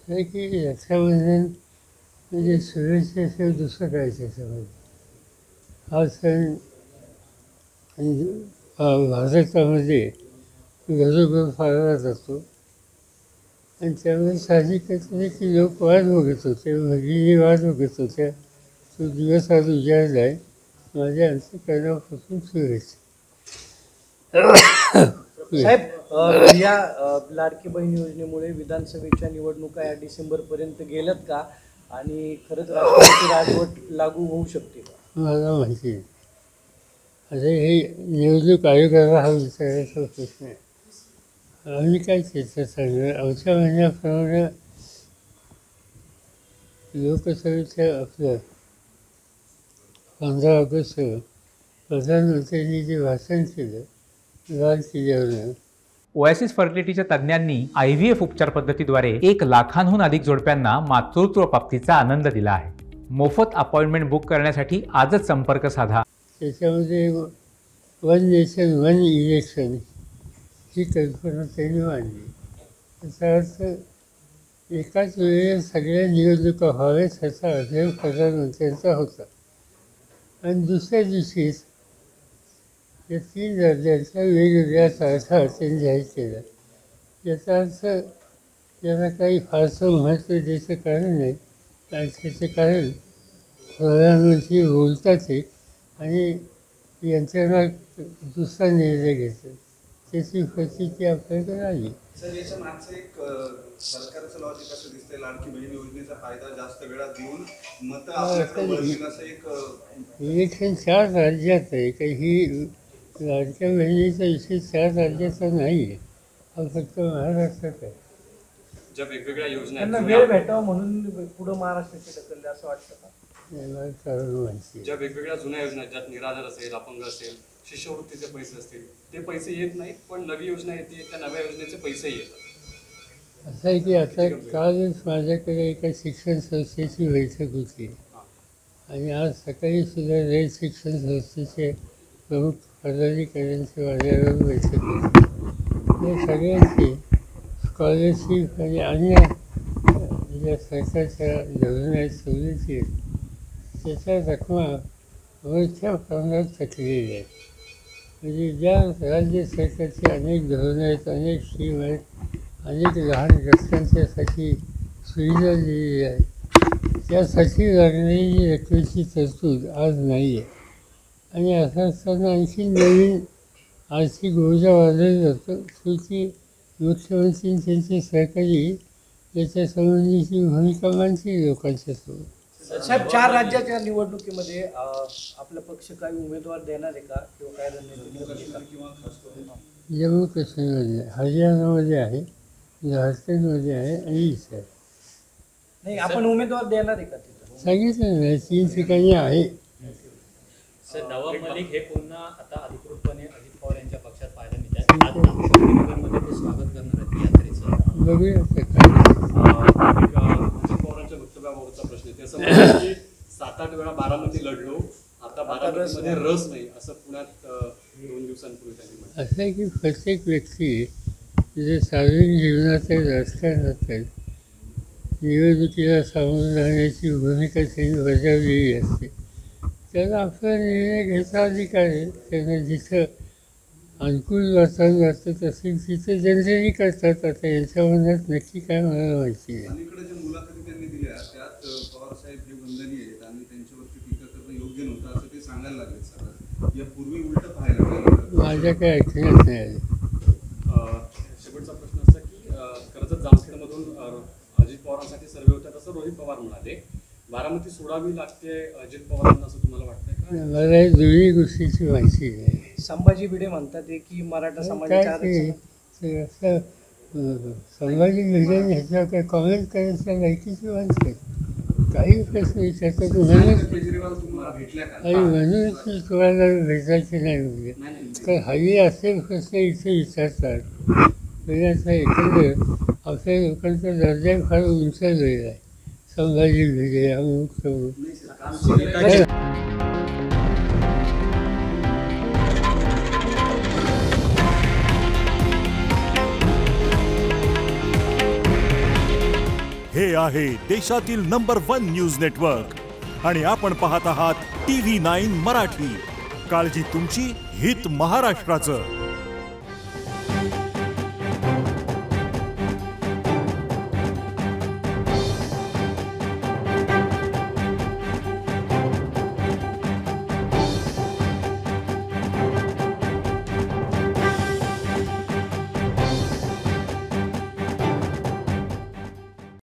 आहे की रक्षाबंधन म्हणजे शुभेच्छेशिवाय दुसरं काय त्याच्यामध्ये. हा सण भारतामध्ये घरोघर फाळला जातो आणि त्यामुळे साहजिकच आहे की लोक वाट बघत होते, भगिनी वाट बघत होत्या. तो दिवस आज उजाडला आहे, माझ्या अंतःकरणापासून शुभेच्छा. साहेब, या लाडकी बहीण योजनेमुळे विधानसभेच्या निवडणुका या डिसेंबरपर्यंत गेल्यात का आणि खरंच राष्ट्रपती राजवट लागू होऊ शकते का? मला माहिती नाही. आता हे निवडणूक आयोगाला हा विचारायचा प्रश्न आहे. आम्ही काय त्याचं सांगणार. आमच्या म्हणण्याप्रमाणे लोकसभेच्या आपलं 15 ऑगस्ट प्रधानमंत्र्यांनी जे भाषण केलं लाल किल्ल्यावर, ओएसिस फर्टिलिटीच्या तज्ज्ञांनी IVF उपचार पद्धतीद्वारे 1 लाखांहून अधिक जोडप्यांना मातृत्व प्राप्तीचा आनंद दिला आहे. मोफत अपॉइंटमेंट बुक करण्यासाठी आजच संपर्क साधा. त्याच्यामध्ये 1 नेशन 1 इलेक्शन ही कल्पना त्यांनी मांडली. त्याचा अर्थ एकाच वेळेला सगळ्या निवडणुका व्हाव्यात ह्याचा आग्रह प्रधानमंत्र्यांचा होता. आणि दुसऱ्या दिवशीच या 3 राज्यांच्या वेगवेगळ्या तारखा त्यांनी जाहीर केल्या. याचा अर्थ याला काही फारसं महत्त्व द्यायचं कारण नाही. आणि त्याचे कारण प्रधानमंत्री बोलतात एक आणि यंत्रणा दुसरा निर्णय घेतात. त्याची प्रचिती आपल्याकडे आली. सर, याच्या मागचं एक सरकारचं लॉजिक असं दिसतंय, लाडकी बहीण योजनेचा फायदा जास्त वेळात देऊन मतं आपल्याकडे वळतील असं एक. इलेक्शन 4 राज्यात आहे. काही ही लाडक्या बहिणीचा विषय 4 राज्याचा नाही आहे, हा फक्त महाराष्ट्रात आहे. ज्या वेगवेगळ्या योजना त्यांना वेळ भेटावा म्हणून पुढं महाराष्ट्राचे ढकलले असं वाटतं का? मला कारण माहिती. ज्या वेगवेगळ्या जुन्या योजना ज्यात निराधार असेल, अपंग असेल, शिष्यवृत्तीचे पैसे असतील, ते पैसे येत नाहीत, पण नवी योजना येते, त्या नव्या योजनेचे पैसे येतात. असं आहे की आता कालच माझ्याकडे एका शिक्षण संस्थेची बैठक होती आणि आज सकाळी सुद्धा रयत शिक्षण संस्थेचे प्रमुख पदाधिकाऱ्यांची माझ्यावर बैठक होती. या सगळ्यांची स्कॉलरशिप आणि अन्य ज्या सरकारच्या योजना आहेत, सवलती आहेत, त्याच्या रकमा मोठ्या प्रमाणात थकलेल्या आहेत. म्हणजे ज्या राज्य सरकारची अनेक धोरणं आहेत, अनेक स्कीम आहेत, अनेक लहान रस्त्यांच्यासाठी सुविधा दिलेली आहे, त्यासाठी लागणारी रकमेची तरतूद आज नाही आहे. आणि असं असताना आणखी नवीन आर्थिक ऊर्जा वाढवली जातं. शेवटी मुख्यमंत्री त्यांचे सहकारी याच्या संबंधीची भूमिका मांडतील लोकांच्या सोबत. साहेब, 4 राज्याच्या निवडणुकीमध्ये आपला पक्ष काही उमेदवार देणार आहे का किंवा काय रणनीती किंवा खास करून? जम्मू काश्मीरमध्ये आहे, हरियाणामध्ये आहे, झारखंडमध्ये आहे आणि इथे आहे. नाही, आपण उमेदवार देणार आहे का तिथं? सांगितलं नाही, 3 ठिकाणी आहे. सर, नवाब मलिक हे पुन्हा आता अधिकृतपणे अजित पवार यांच्या पक्षात पाहायला मिळतात. आज नागपूरमध्ये ते स्वागत करणार आहेत यात्रेचं. बघूया काय. अजित पवारांच्या वक्तव्याबाबतचा प्रश्न आहे. असं म्हणतात की 7-8 वेळा बारामती लढलो, आता बारामतीमध्ये रस नाही, असं पुण्यात 2 दिवसांपूर्वी त्यांनी म्हटलं. असं आहे की प्रत्येक व्यक्ती जे सार्वजनिक जीवनातील राजकारणात आहेत, निवडणुकीला सामोरं जाण्याची भूमिका त्यांनी बजावलेली असते. त्याला आपला निर्णय घ्यायचा अधिकार आहे. त्यांना जिथं अनुकूल वातावरण वाटत असेल तिथं जनतेने करतात. आता यांच्या मनात नक्की काय मला माहिती नाही. अलीकडे ज्या मुलाखती त्यांनी दिल्या त्यात पवारसाहेब हे वंदनीय आहेत आणि त्यांच्यावरती टीका करणं योग्य नव्हतं असं ते सांगायला लागले. सर, यापूर्वी उलटं पाहायला मिळालं. माझ्या काय ऐकण्यात नाही आले. शेवटचा प्रश्न असा की कर्जत जामखेडमधून अजित पवारांसाठी सर्वे होतात असं रोहित पवार म्हणाले. बारामती सोडावी लागते अजित पवारांना असं तुम्हाला वाटतंय का? मला या दोन्ही गोष्टीची माहिती नाही. संभाजी भिडे म्हणतात की मराठा समाजाच्या ते असं संभाजी भिडे ह्याच्यावर काय कॉमेंट करायच्या लायकीची माणसं आहेत. काही प्रश्न विचारतात केजरीवाल तुम्हाला भेटल्या का? आणि म्हणून की तुम्हाला भेटायचे नाही म्हणजे कारण हल्ली असे प्रश्न इथे विचारतात. म्हणजे असं एकंदर आपल्या लोकांचा दर्जा फार उंचावलेला आहे. संभाजी भिडे अमुक तमुक. हे आहे देशातील नंबर 1 न्यूज नेटवर्क आणि आपण पाहत आहात TV9 मराठी. काळजी तुमची, हित महाराष्ट्राचं.